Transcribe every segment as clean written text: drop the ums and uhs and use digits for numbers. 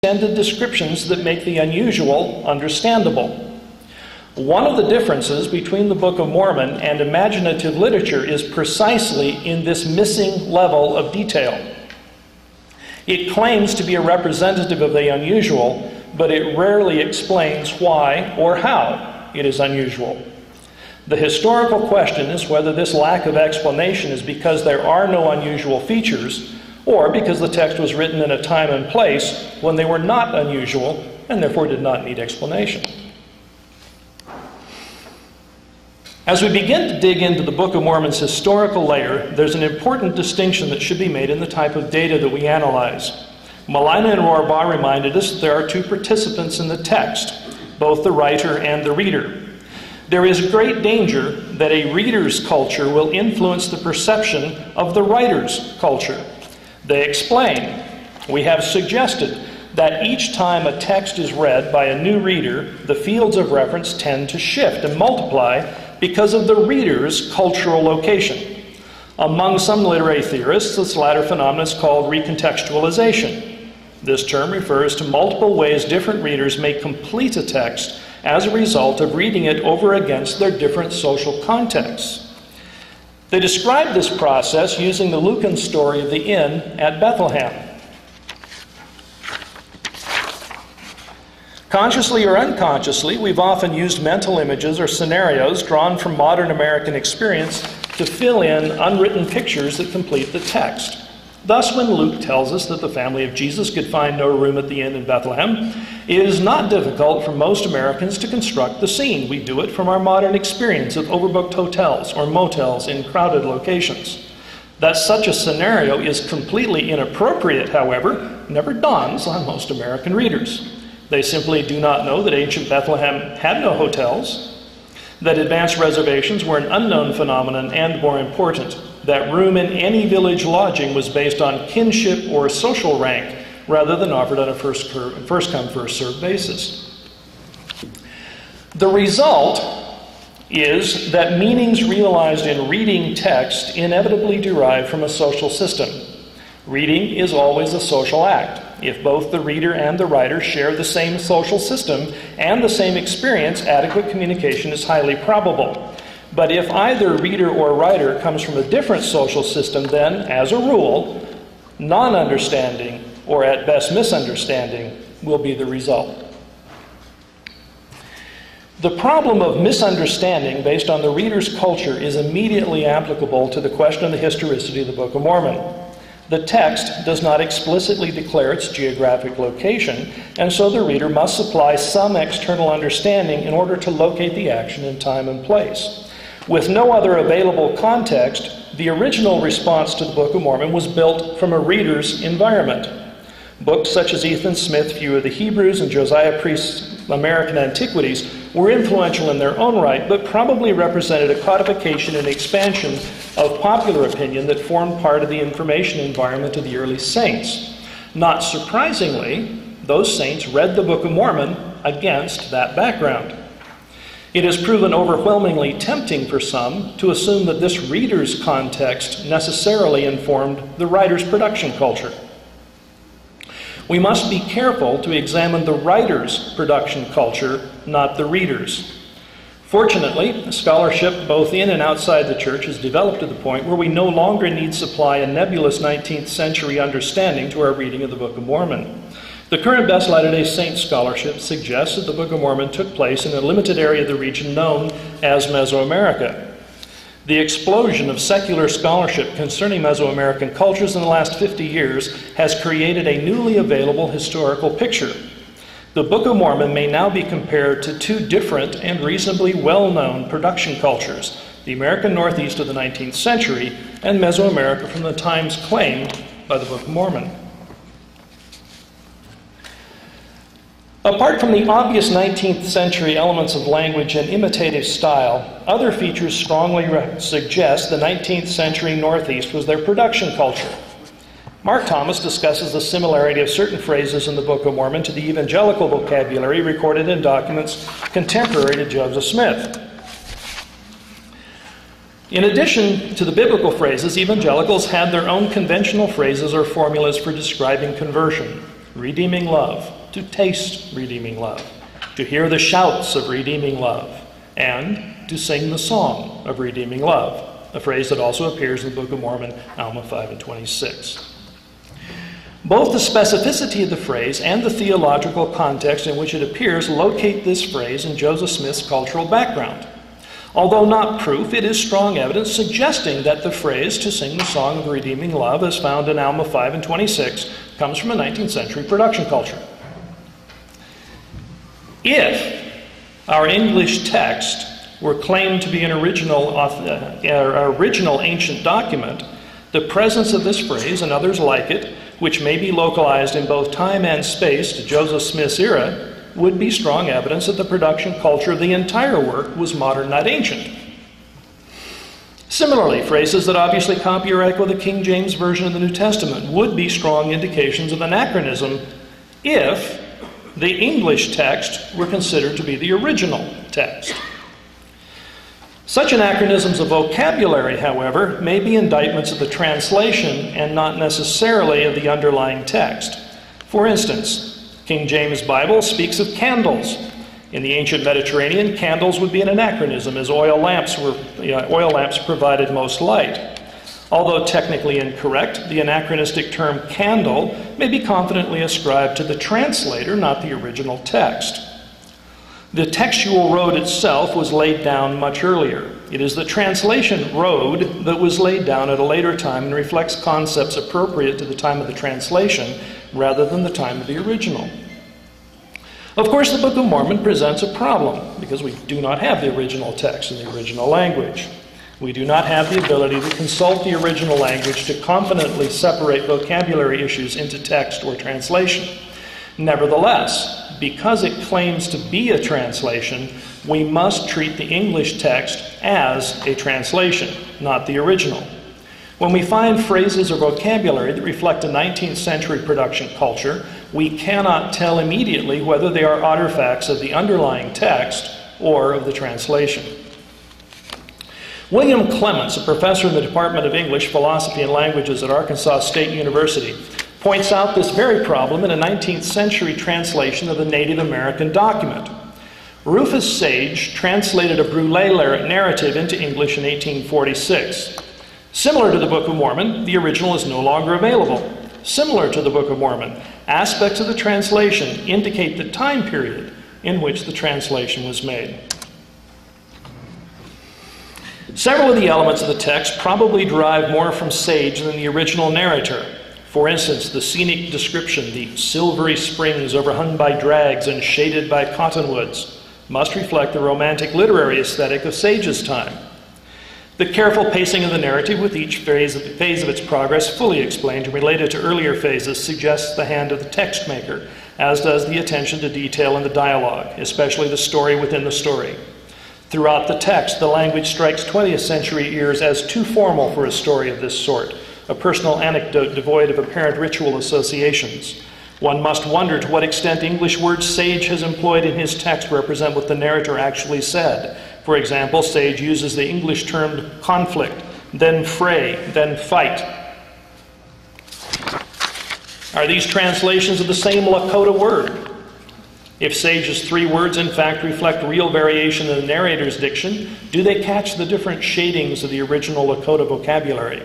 extended descriptions that make the unusual understandable. One of the differences between the Book of Mormon and imaginative literature is precisely in this missing level of detail. It claims to be a representative of the unusual, but it rarely explains why or how it is unusual. The historical question is whether this lack of explanation is because there are no unusual features, or because the text was written in a time and place when they were not unusual and therefore did not need explanation. As we begin to dig into the Book of Mormon's historical layer, there's an important distinction that should be made in the type of data that we analyze. Malina and Rohrbaugh reminded us that there are two participants in the text, both the writer and the reader. There is great danger that a reader's culture will influence the perception of the writer's culture. They explain, we have suggested that each time a text is read by a new reader, the fields of reference tend to shift and multiply because of the reader's cultural location. Among some literary theorists, this latter phenomenon is called recontextualization. This term refers to multiple ways different readers may complete a text as a result of reading it over against their different social contexts. They describe this process using the Lucan story of the inn at Bethlehem. Consciously or unconsciously, we've often used mental images or scenarios drawn from modern American experience to fill in unwritten pictures that complete the text. Thus, when Luke tells us that the family of Jesus could find no room at the inn in Bethlehem, it is not difficult for most Americans to construct the scene. We do it from our modern experience of overbooked hotels or motels in crowded locations. That such a scenario is completely inappropriate, however, never dawns on most American readers. They simply do not know that ancient Bethlehem had no hotels, that advanced reservations were an unknown phenomenon, and more important, that room in any village lodging was based on kinship or social rank rather than offered on a first-come, first-served basis. The result is that meanings realized in reading text inevitably derive from a social system. Reading is always a social act. If both the reader and the writer share the same social system and the same experience, adequate communication is highly probable. But if either reader or writer comes from a different social system, then, as a rule, non-understanding, or at best misunderstanding, will be the result. The problem of misunderstanding based on the reader's culture is immediately applicable to the question of the historicity of the Book of Mormon. The text does not explicitly declare its geographic location, and so the reader must supply some external understanding in order to locate the action in time and place. With no other available context, the original response to the Book of Mormon was built from a reader's environment. Books such as Ethan Smith's View of the Hebrews and Josiah Priest's American Antiquities were influential in their own right, but probably represented a codification and expansion of popular opinion that formed part of the information environment of the early saints. Not surprisingly, those saints read the Book of Mormon against that background. It has proven overwhelmingly tempting for some to assume that this reader's context necessarily informed the writer's production culture. We must be careful to examine the writer's production culture, not the reader's. Fortunately, scholarship both in and outside the church has developed to the point where we no longer need supply a nebulous 19th century understanding to our reading of the Book of Mormon. The current best Latter-day Saints scholarship suggests that the Book of Mormon took place in a limited area of the region known as Mesoamerica. The explosion of secular scholarship concerning Mesoamerican cultures in the last 50 years has created a newly available historical picture. The Book of Mormon may now be compared to two different and reasonably well-known production cultures, the American Northeast of the 19th century and Mesoamerica from the times claimed by the Book of Mormon. Apart from the obvious 19th century elements of language and imitative style, other features strongly suggest the 19th century Northeast was their production culture. Mark Thomas discusses the similarity of certain phrases in the Book of Mormon to the evangelical vocabulary recorded in documents contemporary to Joseph Smith. In addition to the biblical phrases, evangelicals had their own conventional phrases or formulas for describing conversion. redeeming love, to taste redeeming love, to hear the shouts of redeeming love, and to sing the song of redeeming love, a phrase that also appears in the Book of Mormon, Alma 5 and 26. Both the specificity of the phrase and the theological context in which it appears locate this phrase in Joseph Smith's cultural background. Although not proof, it is strong evidence suggesting that the phrase, to sing the song of redeeming love, as found in Alma 5 and 26, comes from a 19th century production culture. If our English text were claimed to be an original ancient document, the presence of this phrase and others like it, which may be localized in both time and space to Joseph Smith's era, would be strong evidence that the production culture of the entire work was modern, not ancient. Similarly, phrases that obviously copy or echo the King James Version of the New Testament would be strong indications of anachronism if the English text were considered to be the original text. Such anachronisms of vocabulary, however, may be indictments of the translation and not necessarily of the underlying text. For instance, King James Bible speaks of candles. In the ancient Mediterranean, candles would be an anachronism, as oil lamps provided most light. Although technically incorrect, the anachronistic term candle may be confidently ascribed to the translator, not the original text. The textual road itself was laid down much earlier. It is the translation road that was laid down at a later time and reflects concepts appropriate to the time of the translation rather than the time of the original. Of course, the Book of Mormon presents a problem because we do not have the original text in the original language. We do not have the ability to consult the original language to confidently separate vocabulary issues into text or translation. Nevertheless, because it claims to be a translation, we must treat the English text as a translation, not the original. When we find phrases or vocabulary that reflect a 19th century production culture, we cannot tell immediately whether they are artifacts of the underlying text or of the translation. William Clements, a professor in the Department of English, Philosophy, and Languages at Arkansas State University, points out this very problem in a 19th century translation of the Native American document. Rufus Sage translated a Brulé narrative into English in 1846. Similar to the Book of Mormon, the original is no longer available. Similar to the Book of Mormon, aspects of the translation indicate the time period in which the translation was made. Several of the elements of the text probably derive more from Sage than the original narrator. For instance, the scenic description, the silvery springs overhung by drags and shaded by cottonwoods, must reflect the romantic literary aesthetic of Sage's time. The careful pacing of the narrative with each phase of its progress fully explained and related to earlier phases suggests the hand of the text maker, as does the attention to detail in the dialogue, especially the story within the story. Throughout the text, the language strikes 20th century ears as too formal for a story of this sort, a personal anecdote devoid of apparent ritual associations. One must wonder to what extent English words Sage has employed in his text represent what the narrator actually said. For example, Sage uses the English term conflict, then fray, then fight. Are these translations of the same Lakota word? If Sage's three words in fact reflect real variation in the narrator's diction, do they catch the different shadings of the original Lakota vocabulary?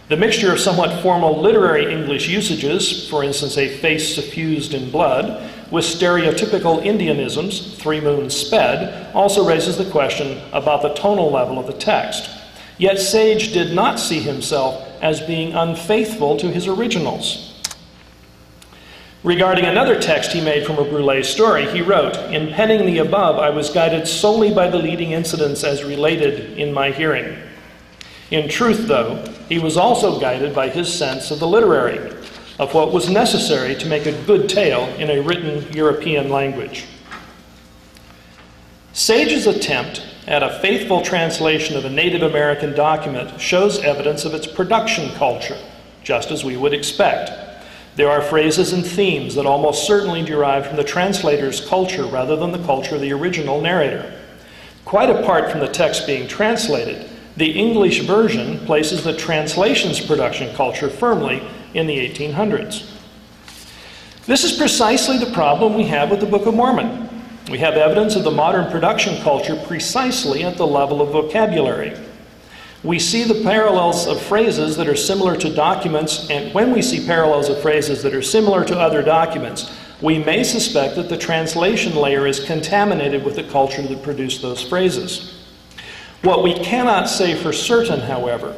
The mixture of somewhat formal literary English usages, for instance, a face suffused in blood, with stereotypical Indianisms, 3 moons sped, also raises the question about the tonal level of the text. Yet Sage did not see himself as being unfaithful to his originals. Regarding another text he made from a Brulé story, he wrote, "In penning the above, I was guided solely by the leading incidents as related in my hearing." In truth, though, he was also guided by his sense of the literary, of what was necessary to make a good tale in a written European language. Sage's attempt at a faithful translation of a Native American document shows evidence of its production culture, just as we would expect. There are phrases and themes that almost certainly derive from the translator's culture rather than the culture of the original narrator. Quite apart from the text being translated, the English version places the translation's production culture firmly in the 1800s. This is precisely the problem we have with the Book of Mormon. We have evidence of the modern production culture precisely at the level of vocabulary. We see the parallels of phrases that are similar to documents, and when we see parallels of phrases that are similar to other documents, we may suspect that the translation layer is contaminated with the culture that produced those phrases. What we cannot say for certain, however,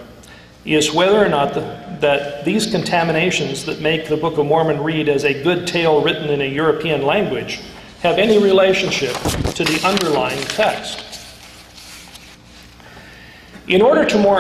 is whether or not that these contaminations that make the Book of Mormon read as a good tale written in a European language have any relationship to the underlying text. In order to more